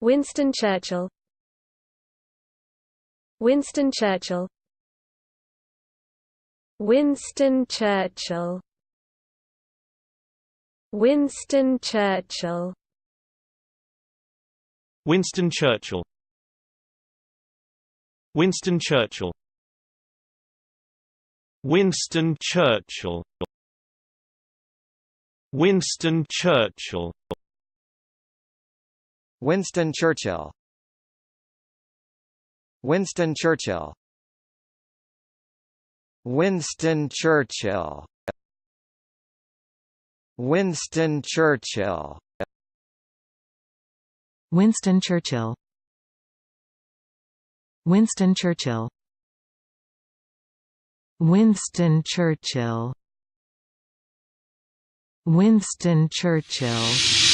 Winston Churchill. Winston Churchill. Winston Churchill. Winston Churchill. Winston Churchill. Winston Churchill. Winston Churchill. Winston Churchill. Winston Churchill. Winston Churchill. Winston Churchill. Winston Churchill. Winston Churchill. Winston Churchill. Winston Churchill. Winston Churchill.